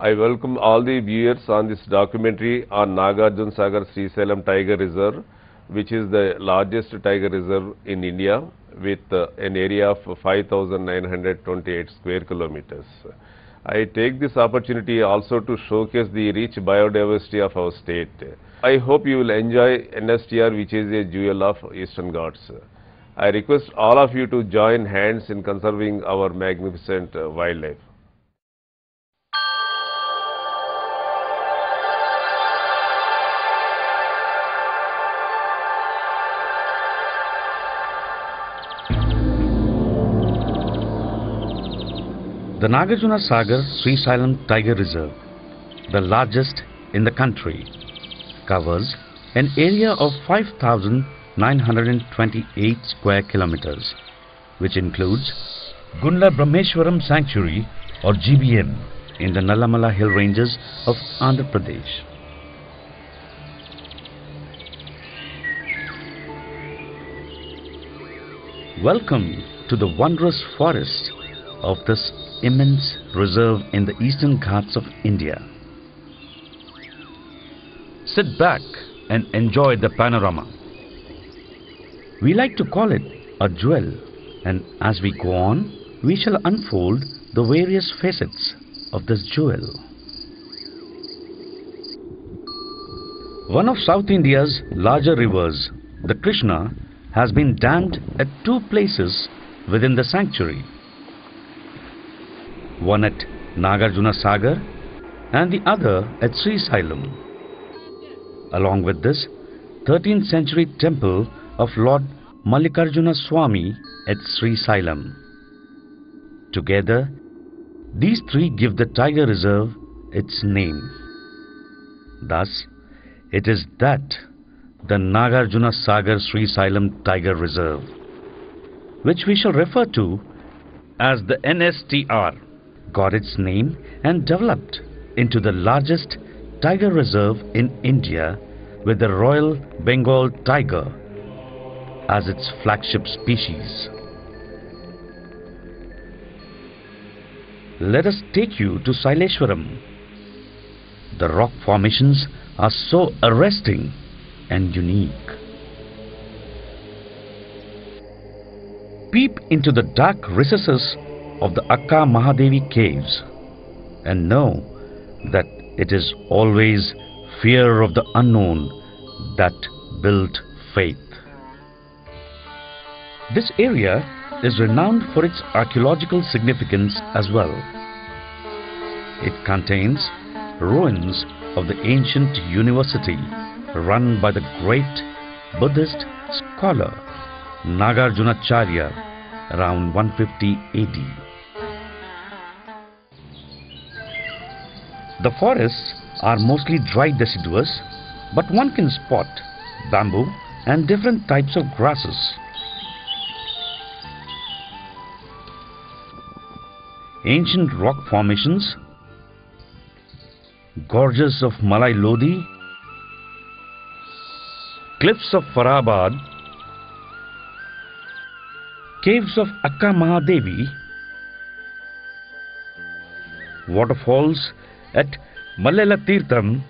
I welcome all the viewers on this documentary on Nagarjunasagar Srisailam Tiger Reserve, which is the largest tiger reserve in India with an area of 5,928 square kilometers. I take this opportunity also to showcase the rich biodiversity of our state. I hope you will enjoy NSTR, which is a jewel of Eastern Ghats. I request all of you to join hands in conserving our magnificent wildlife. The Nagarjunasagar Srisailam Tiger Reserve, the largest in the country, covers an area of 5,928 square kilometers, which includes Gundla Brahmeshwaram Sanctuary or GBM in the Nallamala Hill Ranges of Andhra Pradesh. Welcome to the wondrous forest of this immense reserve in the Eastern Ghats of India. Sit back and enjoy the panorama. We like to call it a jewel, and as we go on, we shall unfold the various facets of this jewel. One of South India's larger rivers, the Krishna, has been dammed at two places within the sanctuary. One at Nagarjunasagar and the other at Srisailam. Along with this, 13th century temple of Lord Mallikarjuna Swami at Srisailam. Together, these three give the tiger reserve its name. Thus, it is that the Nagarjunasagar Srisailam Tiger Reserve, which we shall refer to as the NSTR, got its name and developed into the largest tiger reserve in India with the Royal Bengal tiger as its flagship species. Let us take you to Saileshwaram. The rock formations are so arresting and unique. Peep into the dark recesses of the Akka Mahadevi caves and know that it is always fear of the unknown that built faith. This area is renowned for its archaeological significance as well. It contains ruins of the ancient university run by the great Buddhist scholar Nagarjunacharya around 150 AD. The forests are mostly dry deciduous, but one can spot bamboo and different types of grasses. Ancient rock formations, gorges of Malai Lodi, cliffs of Farabad, caves of Akka Mahadevi, waterfalls at Mallela Tirtham,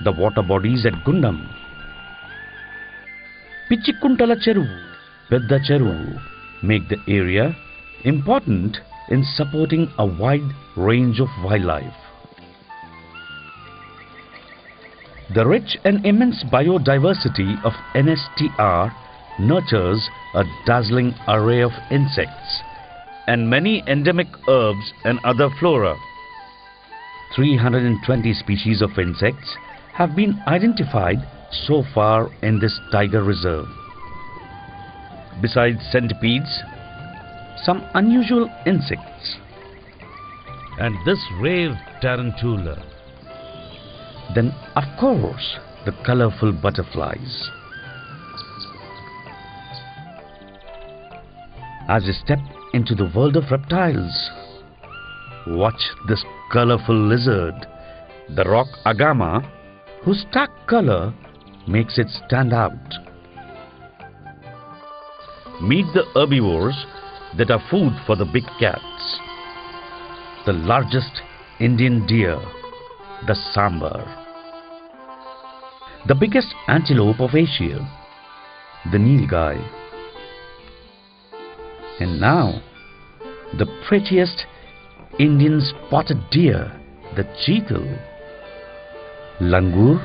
the water bodies at Gundam, Pichikuntala Cheruvu, Pedda Cheruvu make the area important in supporting a wide range of wildlife. The rich and immense biodiversity of NSTR nurtures a dazzling array of insects and many endemic herbs and other flora. 320 species of insects have been identified so far in this tiger reserve. Besides centipedes, some unusual insects, and this rare tarantula. Then, of course, the colorful butterflies. As you step into the world of reptiles, watch this colorful lizard, the rock agama, whose stark color makes it stand out. Meet the herbivores that are food for the big cats. the largest Indian deer, the sambar. The biggest antelope of Asia, the nilgai. And now, the prettiest Indian spotted deer, the cheetal, langur.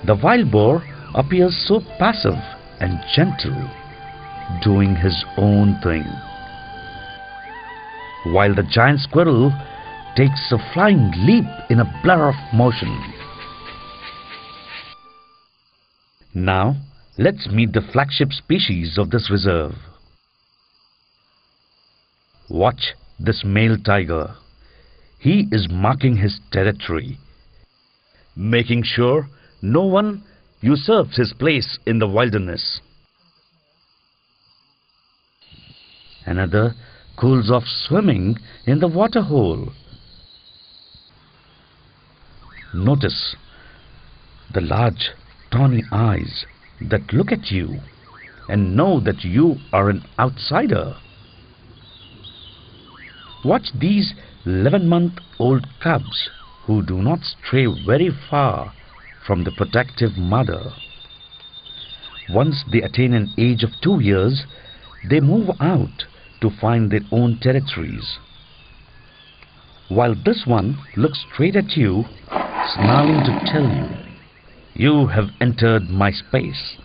The wild boar appears so passive and gentle, doing his own thing, while the giant squirrel takes a flying leap in a blur of motion. Now, let's meet the flagship species of this reserve. Watch this male tiger. He is marking his territory, making sure no one usurps his place in the wilderness. Another cools off swimming in the water hole. Notice the large tawny eyes that look at you and know that you are an outsider. Watch these 11-month-old cubs who do not stray very far from the protective mother. Once they attain an age of 2 years, they move out to find their own territories. While this one looks straight at you, snarling to tell you, "You have entered my space."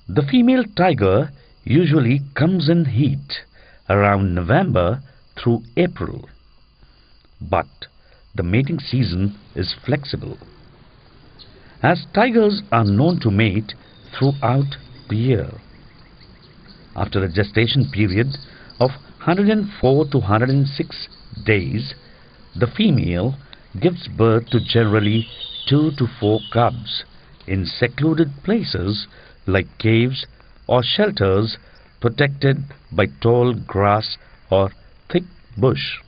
The female tiger usually comes in heat around November through April, but the mating season is flexible, as tigers are known to mate throughout the year. After a gestation period of 104 to 106 days, the female gives birth to generally 2 to 4 cubs in secluded places like caves or shelters protected by tall grass or thick bush.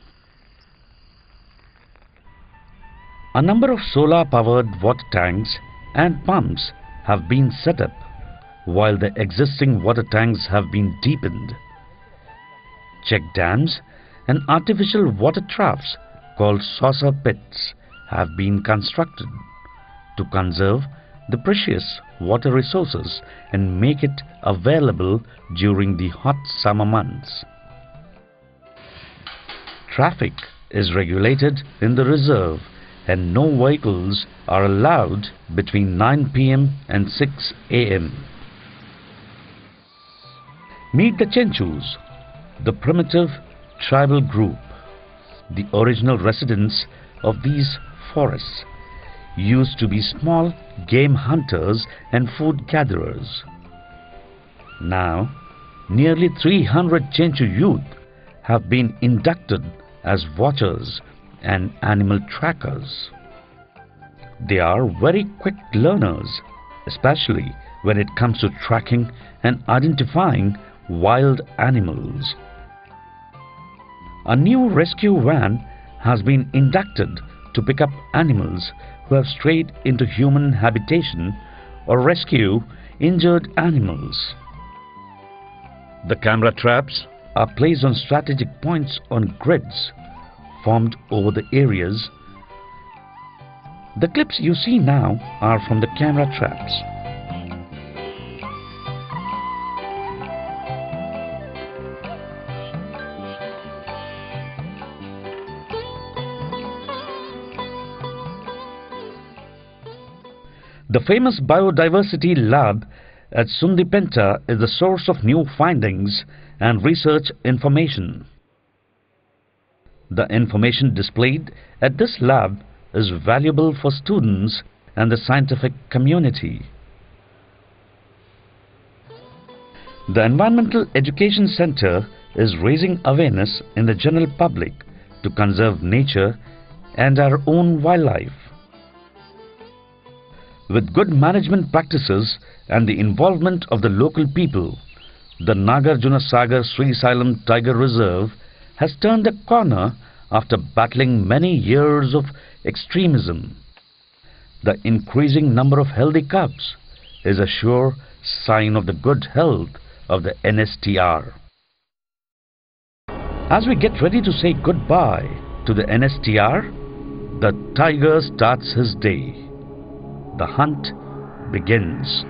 A number of solar-powered water tanks and pumps have been set up, while the existing water tanks have been deepened. Check dams and artificial water troughs called saucer pits have been constructed to conserve the precious water resources and make it available during the hot summer months. Traffic is regulated in the reserve and no vehicles are allowed between 9 p.m. and 6 a.m. Meet the Chenchus, the primitive tribal group. The original residents of these forests used to be small game hunters and food gatherers. Now, nearly 300 Chenchu youth have been inducted as watchers and animal trackers. They are very quick learners, especially when it comes to tracking and identifying wild animals. A new rescue van has been inducted to pick up animals who have strayed into human habitation or rescue injured animals. The camera traps are placed on strategic points on grids formed over the areas. The clips you see now are from the camera traps. The famous Biodiversity Lab at Sundipenta is the source of new findings and research information. The information displayed at this lab is valuable for students and the scientific community. The Environmental Education Center is raising awareness in the general public to conserve nature and our own wildlife. With good management practices and the involvement of the local people, the Nagarjunasagar Srisailam Tiger Reserve has turned a corner after battling many years of extremism. The increasing number of healthy cubs is a sure sign of the good health of the NSTR. As we get ready to say goodbye to the NSTR, the tiger starts his day. The hunt begins.